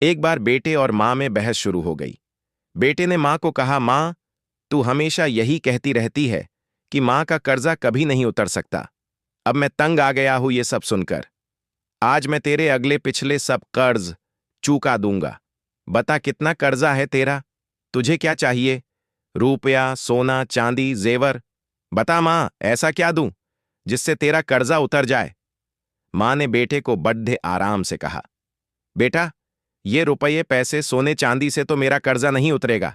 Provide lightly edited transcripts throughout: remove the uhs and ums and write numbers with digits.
एक बार बेटे और माँ में बहस शुरू हो गई। बेटे ने माँ को कहा, माँ, तू हमेशा यही कहती रहती है कि माँ का कर्जा कभी नहीं उतर सकता। अब मैं तंग आ गया हूं ये सब सुनकर। आज मैं तेरे अगले पिछले सब कर्ज चुका दूंगा। बता कितना कर्जा है तेरा? तुझे क्या चाहिए? रुपया, सोना, चांदी, जेवर? बता माँ, ऐसा क्या दूं जिससे तेरा कर्जा उतर जाए? माँ ने बेटे को बड़े आराम से कहा, बेटा, ये रुपये, पैसे, सोने चांदी से तो मेरा कर्जा नहीं उतरेगा।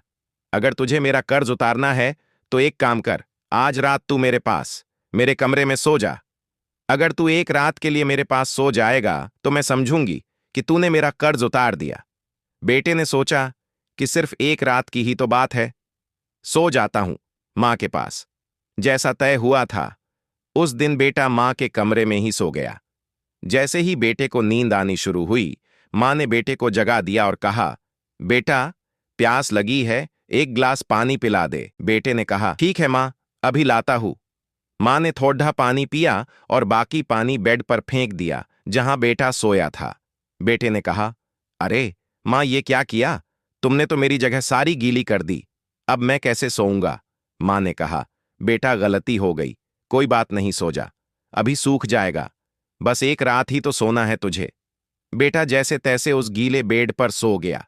अगर तुझे मेरा कर्ज उतारना है तो एक काम कर, आज रात तू मेरे पास मेरे कमरे में सो जा। अगर तू एक रात के लिए मेरे पास सो जाएगा तो मैं समझूंगी कि तूने मेरा कर्ज उतार दिया। बेटे ने सोचा कि सिर्फ एक रात की ही तो बात है, सो जाता हूं मां के पास। जैसा तय हुआ था, उस दिन बेटा मां के कमरे में ही सो गया। जैसे ही बेटे को नींद आनी शुरू हुई, मां ने बेटे को जगा दिया और कहा, बेटा, प्यास लगी है, एक गिलास पानी पिला दे। बेटे ने कहा, ठीक है मां, अभी लाता हूं। मां ने थोड़ा पानी पिया और बाकी पानी बेड पर फेंक दिया जहां बेटा सोया था। बेटे ने कहा, अरे मां, ये क्या किया? तुमने तो मेरी जगह सारी गीली कर दी। अब मैं कैसे सोऊंगा? मां ने कहा, बेटा, गलती हो गई, कोई बात नहीं, सो जा, अभी सूख जाएगा। बस एक रात ही तो सोना है तुझे। बेटा जैसे तैसे उस गीले बेड पर सो गया।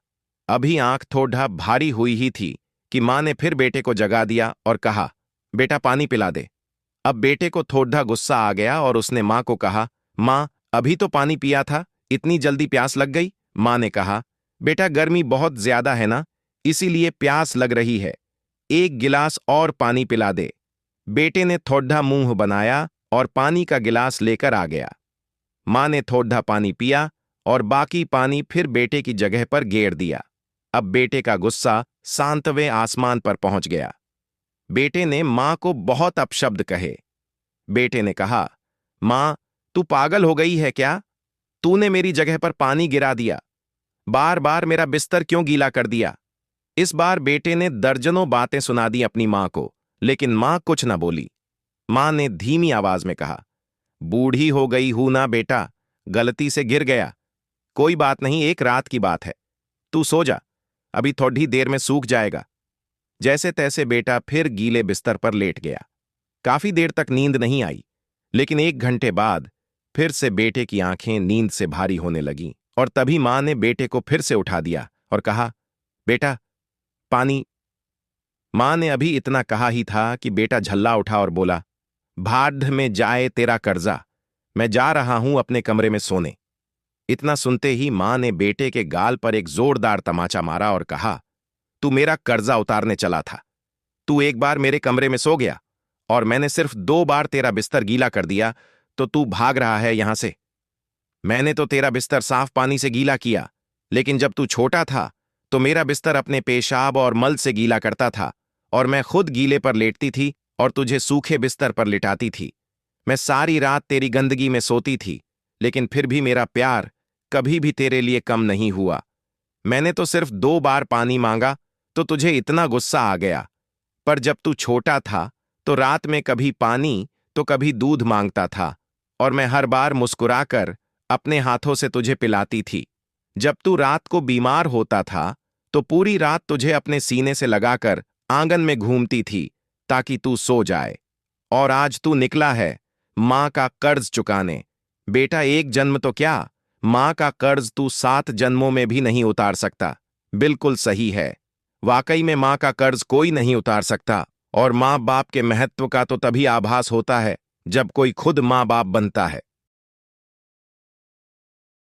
अभी आंख थोड़ा भारी हुई ही थी कि मां ने फिर बेटे को जगा दिया और कहा, बेटा, पानी पिला दे। अब बेटे को थोड़ा गुस्सा आ गया और उसने मां को कहा, मां, अभी तो पानी पिया था, इतनी जल्दी प्यास लग गई? मां ने कहा, बेटा, गर्मी बहुत ज्यादा है ना, इसीलिए प्यास लग रही है, एक गिलास और पानी पिला दे। बेटे ने थोड़ा मुंह बनाया और पानी का गिलास लेकर आ गया। मां ने थोड़ा पानी पिया और बाकी पानी फिर बेटे की जगह पर गेर दिया। अब बेटे का गुस्सा शांतवें आसमान पर पहुंच गया। बेटे ने मां को बहुत अपशब्द कहे। बेटे ने कहा, मां, तू पागल हो गई है क्या? तूने मेरी जगह पर पानी गिरा दिया, बार बार मेरा बिस्तर क्यों गीला कर दिया? इस बार बेटे ने दर्जनों बातें सुना दी अपनी मां को, लेकिन मां कुछ न बोली। मां ने धीमी आवाज में कहा, बूढ़ी हो गई हूं ना बेटा, गलती से गिर गया, कोई बात नहीं, एक रात की बात है, तू सो जा, अभी थोड़ी देर में सूख जाएगा। जैसे तैसे बेटा फिर गीले बिस्तर पर लेट गया। काफी देर तक नींद नहीं आई, लेकिन 1 घंटे बाद फिर से बेटे की आंखें नींद से भारी होने लगीं और तभी मां ने बेटे को फिर से उठा दिया और कहा, बेटा, पानी। मां ने अभी इतना कहा ही था कि बेटा झल्ला उठा और बोला, भाड़ में जाए तेरा कर्जा, मैं जा रहा हूं अपने कमरे में सोने। इतना सुनते ही मां ने बेटे के गाल पर एक जोरदार तमाचा मारा और कहा, तू मेरा कर्जा उतारने चला था, तू एक बार मेरे कमरे में सो गया और मैंने सिर्फ 2 बार तेरा बिस्तर गीला कर दिया तो तू भाग रहा है यहां से। मैंने तो तेरा बिस्तर साफ पानी से गीला किया, लेकिन जब तू छोटा था तो मेरा बिस्तर अपने पेशाब और मल से गीला करता था और मैं खुद गीले पर लेटती थी और तुझे सूखे बिस्तर पर लिटाती थी। मैं सारी रात तेरी गंदगी में सोती थी, लेकिन फिर भी मेरा प्यार कभी भी तेरे लिए कम नहीं हुआ। मैंने तो सिर्फ 2 बार पानी मांगा तो तुझे इतना गुस्सा आ गया, पर जब तू छोटा था तो रात में कभी पानी तो कभी दूध मांगता था और मैं हर बार मुस्कुराकर अपने हाथों से तुझे पिलाती थी। जब तू रात को बीमार होता था तो पूरी रात तुझे अपने सीने से लगाकर आंगन में घूमती थी ताकि तू सो जाए। और आज तू निकला है मां का कर्ज चुकाने। बेटा, एक जन्म तो क्या, मां का कर्ज तू 7 जन्मों में भी नहीं उतार सकता। बिल्कुल सही है, वाकई में मां का कर्ज कोई नहीं उतार सकता और मां बाप के महत्व का तो तभी आभास होता है जब कोई खुद मां बाप बनता है।